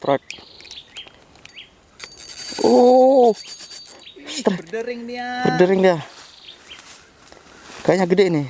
Strike. Oh, berdering dia. Berdering dia. Kayaknya gede nih.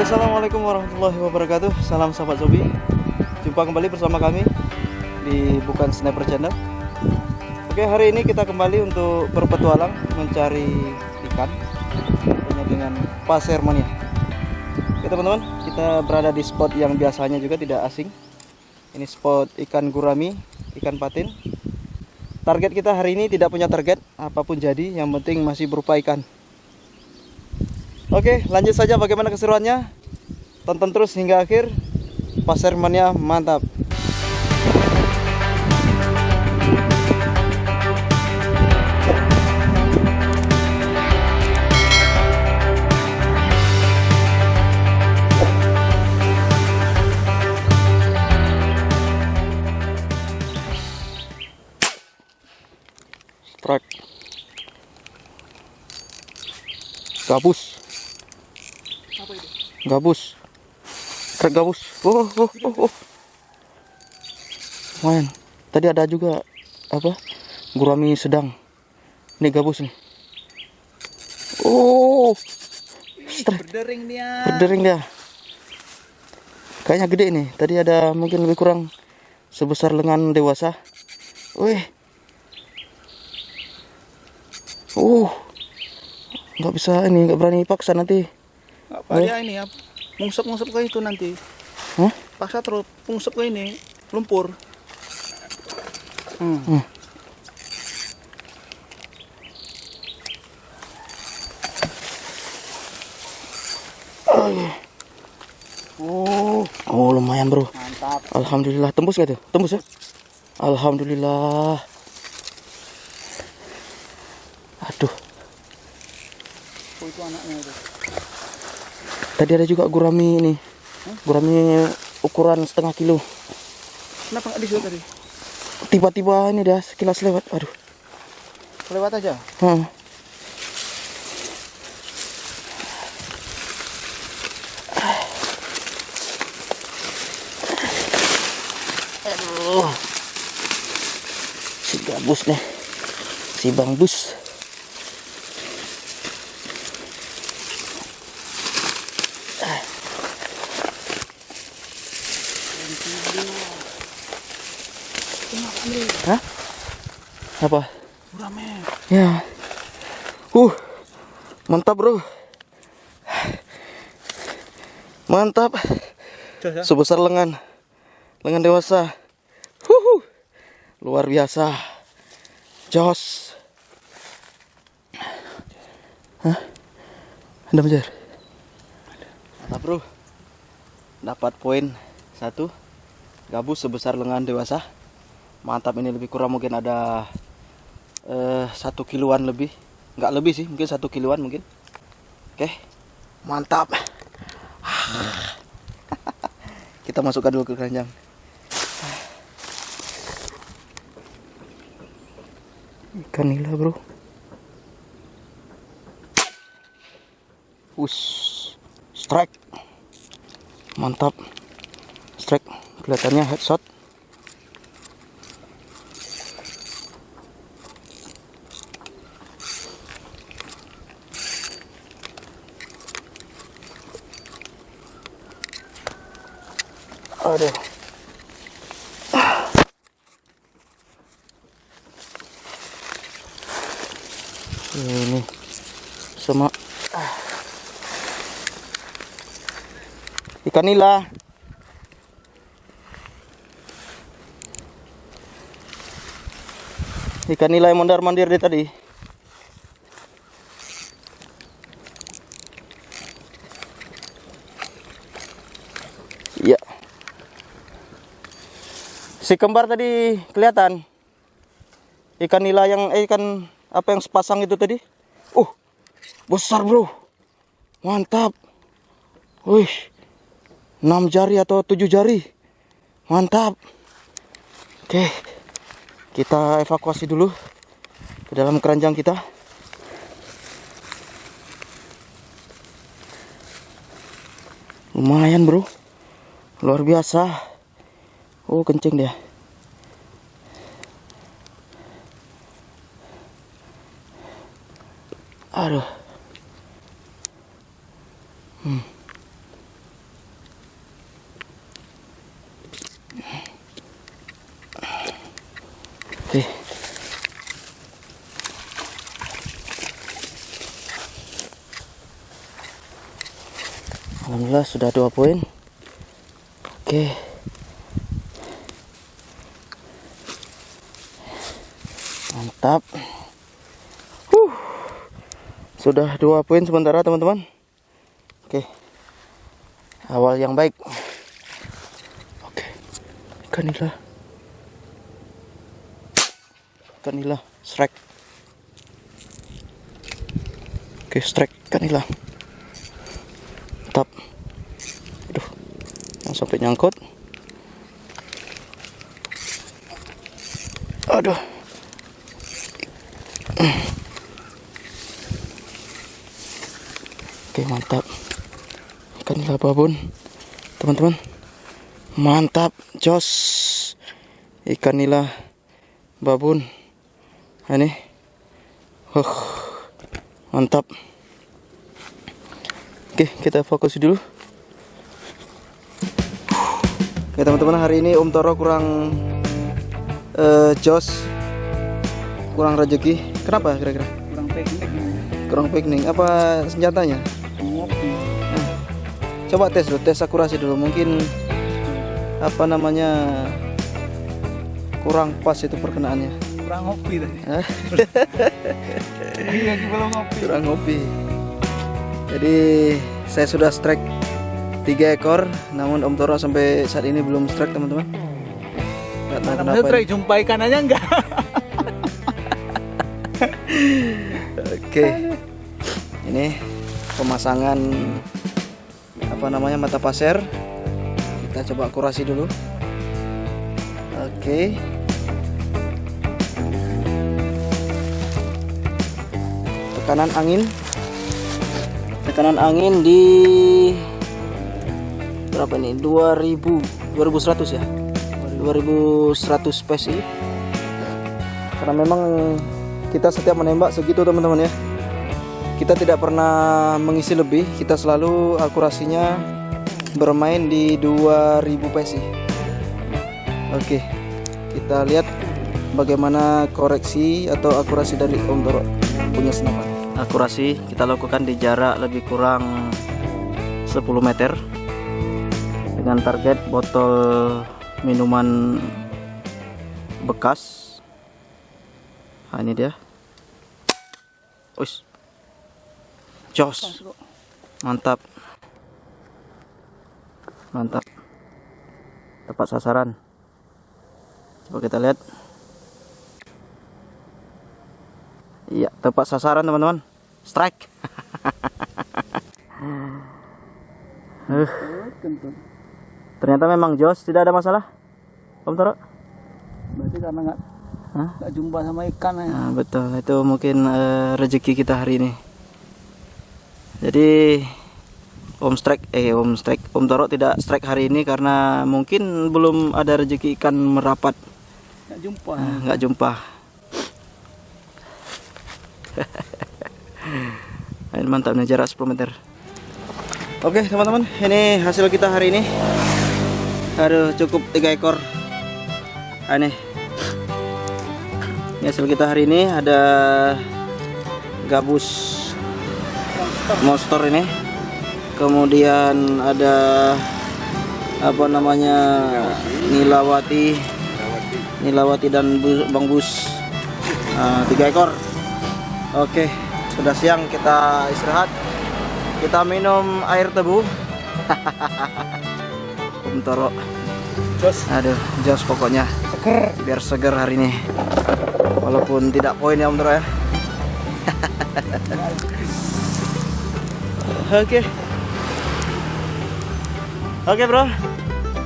Assalamualaikum warahmatullahi wabarakatuh. Salam sahabat Zobi. Jumpa kembali bersama kami di Bukan Sniper Channel. Oke, hari ini kita kembali untuk berpetualang mencari ikan dengan pasir mania. Oke teman-teman, kita berada di spot yang biasanya juga tidak asing. Ini spot ikan gurami, ikan patin. Target kita hari ini tidak punya target, apapun jadi, yang penting masih berupa ikan. Oke, lanjut saja bagaimana keseruannya. Tonton terus hingga akhir. Pasir mania mantap. Strike. Gabus. Apa itu? Gabus. Strike gabus. Oh. Main. Tadi ada juga apa? Gurami sedang. Ini gabus nih. Oh. Strike. Berdering dia. Berdering dia. Kayaknya gede nih. Tadi ada mungkin lebih kurang sebesar lengan dewasa. Wih. Nggak bisa ini, nggak berani paksa nanti. Apa dia ini ya? Ngusap ke itu nanti. Hah? Paksa terus ngusap ke ini lumpur. Oh, lumayan bro. Mantap. Alhamdulillah, tembus gak tuh? Tembus ya? Alhamdulillah. Aduh. Oh, itu anaknya itu. Tadi ada juga gurami ini. Gurami ukuran setengah kilo. Kenapa nggak disuruh tadi? Tiba-tiba ini dah sekilas lewat. Aduh. Lewat aja. Aduh. Si gabus nih. Si Bang Bus. Hah? Apa? Gurame. Ya. Mantap, bro. Mantap. Jos ya? Sebesar lengan dewasa. Luar biasa. Jos. Hah? Ada bejar? Mantap, bro. Dapat poin 1. Gabus sebesar lengan dewasa. Mantap, ini lebih kurang mungkin ada 1 kiloan lebih. Nggak lebih sih, mungkin 1 kiloan mungkin. Oke, mantap. Kita masukkan dulu ke keranjang. Ikan nila, bro. Strike. Mantap. Strike. Kelihatannya headshot. Aduh. Ini sama ikan nila. Ikan nila yang mondar-mandir dari tadi. Iya. Si kembar tadi kelihatan. Ikan nila yang ikan apa yang sepasang itu tadi? Besar, bro. Mantap. Wih. 6 jari atau 7 jari. Mantap. Oke, kita evakuasi dulu ke dalam keranjang kita. Lumayan bro, luar biasa. Oh, kencing dia. Aduh. Oke. Alhamdulillah sudah 2 poin. Oke. Mantap. Sudah 2 poin sementara teman-teman. Oke. Awal yang baik. Oke. Ikan nila. Strike. Oke, strike ikan nila. Mantap. Aduh. Yang sampai nyangkut. Aduh. Oke, mantap. Ikan nila babon, teman-teman. Mantap, jos. Ikan nila babon. Ini. Mantap. Oke, kita fokus dulu. Oke, teman-teman, hari ini Om Toro kurang jos. Kurang rezeki. Kenapa kira-kira? Kurang piknik. Apa senjatanya? Coba tes dulu, tes akurasi dulu. Mungkin apa namanya kurang pas itu perkenaannya. Kurang ngopi tadi. Belum ngopi. Kurang ngopi. Jadi saya sudah strike 3 ekor, namun Om Toro sampai saat ini belum strike, teman-teman. Nggak tahu kenapa. Strike jumpa ikan aja enggak? Oke. Ini pemasangan apa namanya mata pasir. Kita coba akurasi dulu. Oke. Tekanan angin di berapa ini? 2100 ya. 2100 PSI. Karena memang kita setiap menembak segitu, teman-teman ya. Kita tidak pernah mengisi lebih, kita selalu akurasinya bermain di 2000 PSI. Oke, kita lihat bagaimana koreksi atau akurasi dari Om Toro punya senapan. Akurasi kita lakukan di jarak lebih kurang 10 meter dengan target botol minuman bekas. Nah, ini dia. Ush. Jos. Mantap. Mantap. Tepat sasaran. Coba kita lihat. Iya, tepat sasaran, teman-teman. Strike. Ternyata memang jos, tidak ada masalah. Om Toro. Berarti karena nggak jumpa sama ikan ya. Nah, betul, itu mungkin rezeki kita hari ini. Jadi Om Toro tidak strike hari ini karena mungkin belum ada rezeki ikan merapat. Nggak jumpa. Nggak jumpa. Ini mantap nih, jarak 10 meter. Oke, teman-teman, ini hasil kita hari ini. Aduh, cukup 3 ekor. Ini hasil kita hari ini ada gabus monster ini, kemudian ada apa namanya nilawati dan bambus. 3 ekor. Oke, sudah siang, kita istirahat, kita minum air tebu. Om Toro jos. Aduh, jos pokoknya. Seger. Biar seger hari ini. Walaupun tidak poin ya Om Toro ya. Oke. Oke bro,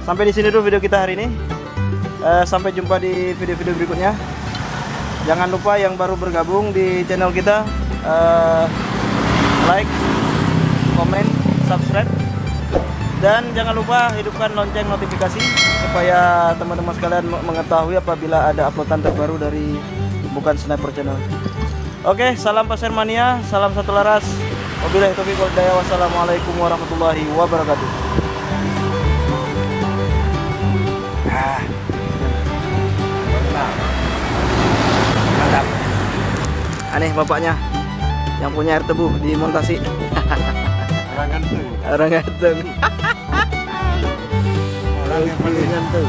sampai di sini dulu video kita hari ini. Sampai jumpa di video-video berikutnya. Jangan lupa yang baru bergabung di channel kita, like, komen, subscribe, dan jangan lupa hidupkan lonceng notifikasi supaya teman-teman sekalian mengetahui apabila ada uploadan terbaru dari Bukan Sniper Channel. Oke, salam pasir mania, salam satu laras. Wabillahi taufiq wal hidayah. Wassalamualaikum warahmatullahi wabarakatuh. Mantap. Aneh bapaknya yang punya air tebu di Montasi. Orang ganteng. Orang ganteng. Orang yang paling ganteng.